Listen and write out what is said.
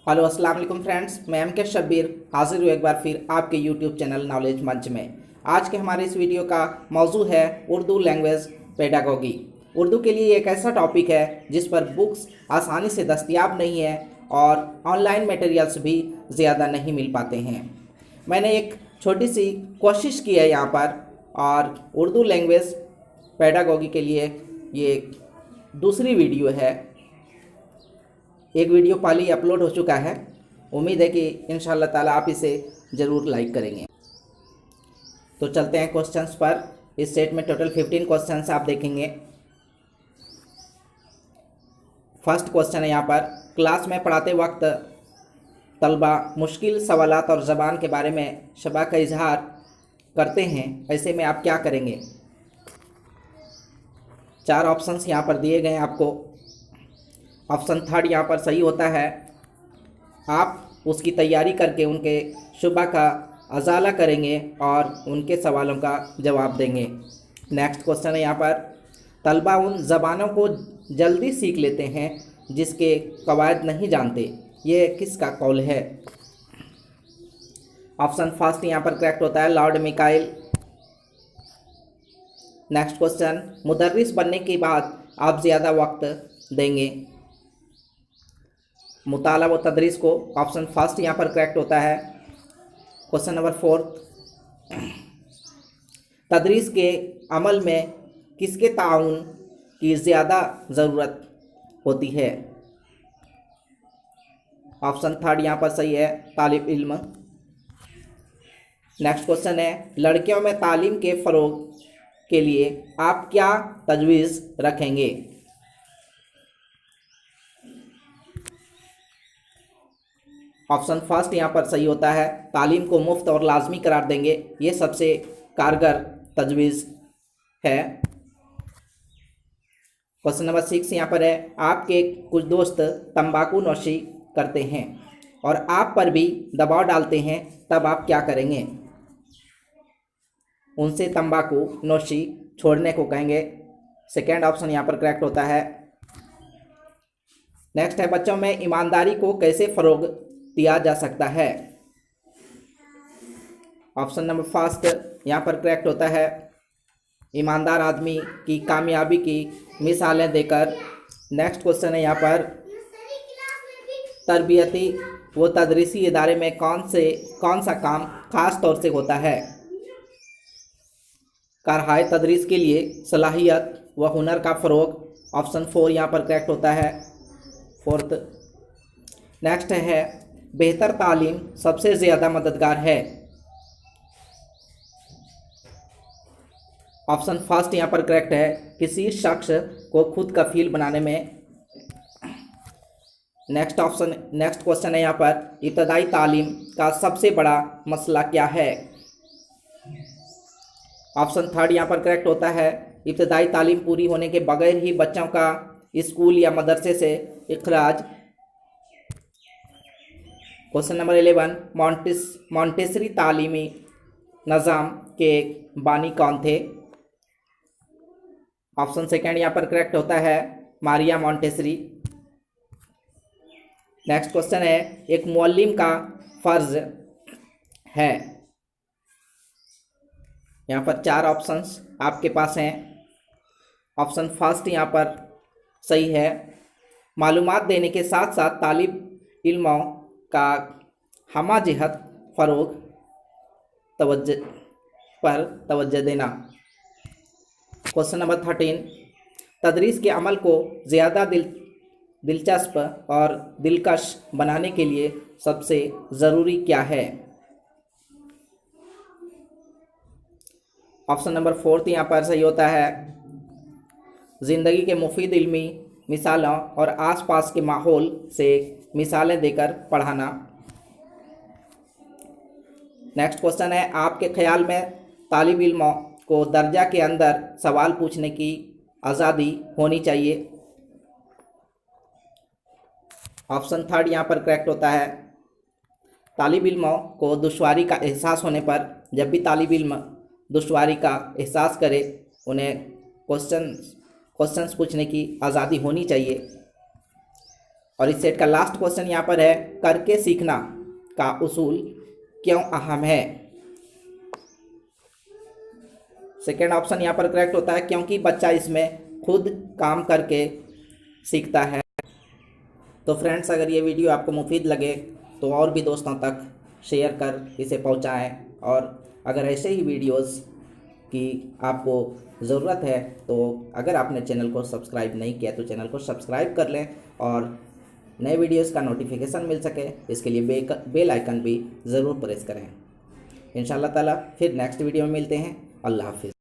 Hello अस्सलाम वालेकुम friends, मैं एम के शब्बीर हाजिर हूँ एक बार फिर आपके यूट्यूब चैनल नॉलेज मंच में। आज के हमारे इस वीडियो का मौजू है उर्दू लैंग्वेज पेडागोगी। उर्दू के लिए एक ऐसा टॉपिक है जिस पर बुक्स आसानी से दस्तयाब नहीं है और ऑनलाइन मटेरियल्स भी ज़्यादा नहीं मिल पाते हैं। मैंने एक छोटी सी कोशिश की है यहाँ पर, और उर्दू लैंग्वेज पेडागोगी के लिए ये दूसरी वीडियो है। एक वीडियो पहले ही अपलोड हो चुका है। उम्मीद है कि इंशाअल्लाह ताला आप इसे ज़रूर लाइक करेंगे। तो चलते हैं क्वेश्चंस पर। इस सेट में टोटल 15 क्वेश्चंस आप देखेंगे। फर्स्ट क्वेश्चन है यहाँ पर, क्लास में पढ़ाते वक्त तलबा मुश्किल सवालात और ज़बान के बारे में शबा का इजहार करते हैं, ऐसे में आप क्या करेंगे? 4 ऑप्शंस यहाँ पर दिए गए हैं आपको। ऑप्शन थर्ड यहाँ पर सही होता है। आप उसकी तैयारी करके उनके शुबा का अजाला करेंगे और उनके सवालों का जवाब देंगे। नेक्स्ट क्वेश्चन है यहाँ पर, तलबा उन ज़बानों को जल्दी सीख लेते हैं जिसके कवायद नहीं जानते, ये किसका कौल है? ऑप्शन फर्स्ट यहाँ पर करेक्ट होता है, लॉर्ड मिकाइल। नेक्स्ट क्वेश्चन, मुदर्रिस बनने के बाद आप ज़्यादा वक्त देंगे मुताला व तदरीस को? ऑप्शन फर्स्ट यहाँ पर करेक्ट होता है। क्वेश्चन नंबर 4, तदरीस के अमल में किसके ताउन की ज़्यादा ज़रूरत होती है? ऑप्शन थर्ड यहाँ पर सही है, तालिब इल्म। नेक्स्ट क्वेश्चन है, लड़कियों में तालीम के फ़रोग के लिए आप क्या तजवीज़ रखेंगे? ऑप्शन फर्स्ट यहाँ पर सही होता है, तालीम को मुफ्त और लाजमी करार देंगे, ये सबसे कारगर तजवीज़ है। क्वेश्चन नंबर 6 यहाँ पर है, आपके कुछ दोस्त तंबाकू नोशी करते हैं और आप पर भी दबाव डालते हैं, तब आप क्या करेंगे? उनसे तंबाकू नोशी छोड़ने को कहेंगे। सेकेंड ऑप्शन यहाँ पर करेक्ट होता है। नेक्स्ट है, बच्चों में ईमानदारी को कैसे फ़रोग दिया जा सकता है? ऑप्शन नंबर फर्स्ट यहाँ पर करेक्ट होता है, ईमानदार आदमी की कामयाबी की मिसालें देकर। नेक्स्ट क्वेश्चन है यहाँ पर, तरबियती व तदरीसी इदारे में कौन सा काम खास तौर से होता है? कारहाय तदरीस के लिए सलाहियत व हुनर का फ़रोग। ऑप्शन 4 यहाँ पर करेक्ट होता है, फोर्थ। नेक्स्ट है, बेहतर तालीम सबसे ज़्यादा मददगार है? ऑप्शन फर्स्ट यहाँ पर करेक्ट है, किसी शख्स को खुद कफील बनाने में। नेक्स्ट क्वेश्चन है यहाँ पर, इब्तदाई तालीम का सबसे बड़ा मसला क्या है? ऑप्शन थर्ड यहाँ पर करेक्ट होता है, इब्तदाई तालीम पूरी होने के बगैर ही बच्चों का स्कूल या मदरसे से इखराज। क्वेश्चन नंबर 11, मॉन्टेसरी तालीमी निज़ाम के बानी कौन थे? ऑप्शन सेकेंड यहाँ पर करेक्ट होता है, मारिया मॉन्टेसरी। नेक्स्ट क्वेश्चन है, एक मुअल्लिम का फ़र्ज है? यहाँ पर 4 ऑप्शंस आपके पास हैं। ऑप्शन फर्स्ट यहाँ पर सही है, मालूमात देने के साथ साथ तालिब इल्मों का हमा जिहत फ़रोग तवज्जो देना। क्वेश्चन नंबर 13, तदरीस के अमल को ज़्यादा दिलचस्प और दिलकश बनाने के लिए सबसे ज़रूरी क्या है? ऑप्शन नंबर 4 यहाँ पर सही होता है, ज़िंदगी के मुफीद इल्मी मिसालों और आसपास के माहौल से मिसालें देकर पढ़ाना। नेक्स्ट क्वेश्चन है, आपके ख्याल में तालिब इल्मों को दर्जा के अंदर सवाल पूछने की आज़ादी होनी चाहिए? ऑप्शन थर्ड यहाँ पर करेक्ट होता है, तालिब इल्मों को दुश्वारी का एहसास होने पर, जब भी तालिब इल्म दुश्वारी का एहसास करे, उन्हें क्वेश्चंस पूछने की आज़ादी होनी चाहिए। और इस सेट का लास्ट क्वेश्चन यहाँ पर है, करके सीखना का उसूल क्यों अहम है? सेकेंड ऑप्शन यहाँ पर करेक्ट होता है, क्योंकि बच्चा इसमें खुद काम करके सीखता है। तो फ्रेंड्स, अगर ये वीडियो आपको मुफीद लगे तो और भी दोस्तों तक शेयर कर इसे पहुँचाएँ, और अगर ऐसे ही वीडियोस की आपको ज़रूरत है तो अगर आपने चैनल को सब्सक्राइब नहीं किया तो चैनल को सब्सक्राइब कर लें, और नए वीडियोस का नोटिफिकेशन मिल सके इसके लिए बेल आइकन भी ज़रूर प्रेस करें। इंशाल्लाह ताला फिर नेक्स्ट वीडियो में मिलते हैं। अल्लाह हाफिज़।